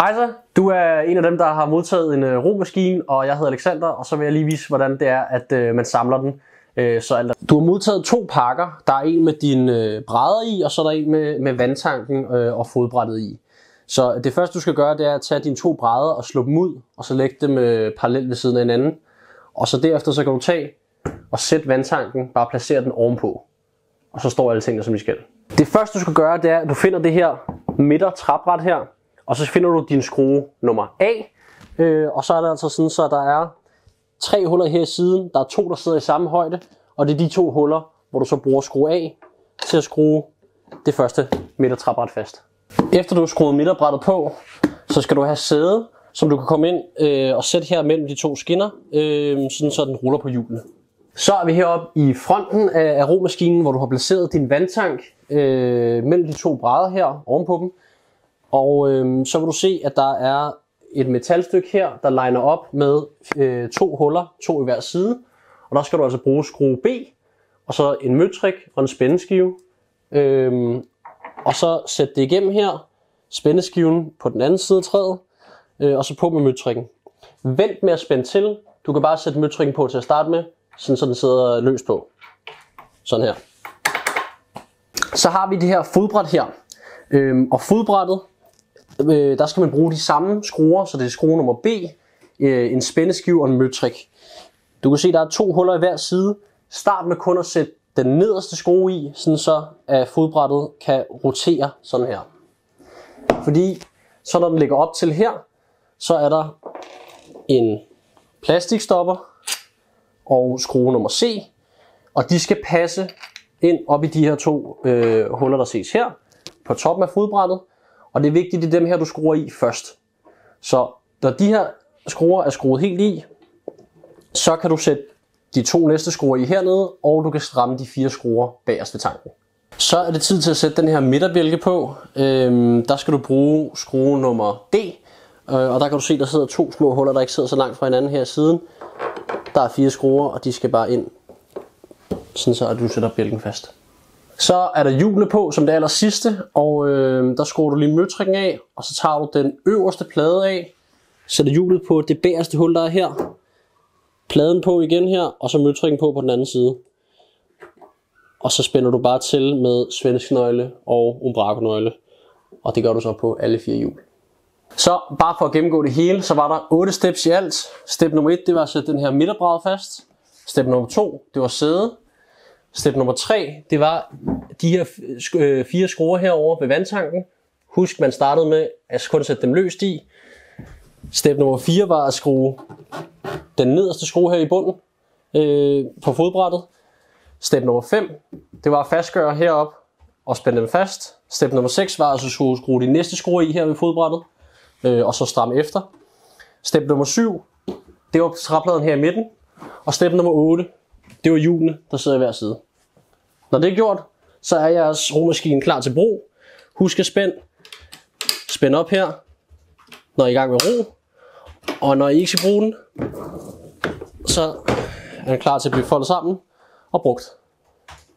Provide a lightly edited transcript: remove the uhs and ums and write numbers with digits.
Hej så, du er en af dem, der har modtaget en romaskine, og jeg hedder Alexander, og så vil jeg lige vise, hvordan det er, at man samler den. Du har modtaget 2 pakker. Der er en med dine brædder i, og så er der en med vandtanken og fodbrættet i. Så det første, du skal gøre, det er at tage dine 2 brædder og slå dem ud, og så lægge dem parallelt ved siden af hinanden. Og så derefter så kan du tage og sætte vandtanken, bare placere den ovenpå. Og så står alle tingene, som de skal. Det første, du skal gøre, det er, at du finder det her midtertræbræt her. Og så finder du din skrue nummer A, og så er det altså sådan, så der er 3 huller her i siden. Der er 2, der sidder i samme højde, og det er de 2 huller, hvor du så bruger skrue A til at skrue det første midtertræbræt fast. Efter du har skruet midterbrættet på, så skal du have sæde, som du kan komme ind og sætte her mellem de 2 skinner, sådan så den ruller på hjulene. Så er vi heroppe i fronten af romaskinen, hvor du har placeret din vandtank mellem de 2 brædder her ovenpå dem. Og så vil du se, at der er et metalstykke her, der liner op med 2 huller, 2 i hver side. Og der skal du altså bruge skrue B, og så en møtrik og en spændeskive. Og så sætte det igennem her, spændeskiven på den anden side af træet, og så på med møtrikken. Vent med at spænde til. Du kan bare sætte møtrikken på til at starte med, sådan så den sidder løst på. Sådan her. Så har vi det her fodbræt her. Og fodbrættet, der skal man bruge de samme skruer, så det er skrue nummer B, en spændeskive og en møtrik. Du kan se, at der er 2 huller i hver side. Start med kun at sætte den nederste skrue i, sådan så at fodbrættet kan rotere sådan her. Fordi så når den ligger op til her, så er der en plastikstopper og skrue nummer C, og de skal passe ind op i de her 2 huller, der ses her på toppen af fodbrættet. Og det er vigtigt, det er dem her, du skruer i først. Så når de her skruer er skruet helt i, så kan du sætte de 2 næste skruer i hernede, og du kan stramme de 4 skruer bagerst ved tanken. Så er det tid til at sætte den her midterbjælke på. Der skal du bruge skrue nummer D, og der kan du se, der sidder 2 små huller, der ikke sidder så langt fra hinanden her i siden. Der er 4 skruer, og de skal bare ind, sådan så at du sætter bjælken fast. Så er der hjulene på som det aller sidste, og der skruer du lige møtrikken af, og så tager du den øverste plade af, sætter hjulet på det bagerste hul, der er her, pladen på igen her, og så møtrikken på den anden side. Og så spænder du bare til med svensknøgle og umbraconøgle, og det gør du så på alle 4 hjul. Så bare for at gennemgå det hele, så var der 8 steps i alt. Step nummer 1, det var at sætte den her midterbræd fast. Step nummer 2, det var sæde. Step nummer 3, det var de her 4 skruer herover ved vandtanken. Husk, man startede med at kun sætte dem løst i. Step nummer 4 var at skrue den nederste skrue her i bunden på fodbrættet. Step nummer 5, det var at fastgøre herop og spænde dem fast. Step nummer 6 var at skrue de næste skruer i her ved fodbrættet og så stramme efter. Step nummer 7, det var træpladen her i midten. Og step nummer 8, det var hjulene, der sidder i hver side. Når det er gjort, så er jeres romaskine klar til brug. Husk at spænd op her, når I er i gang med ro. Og når I ikke skal bruge den, så er den klar til at blive foldet sammen og brugt.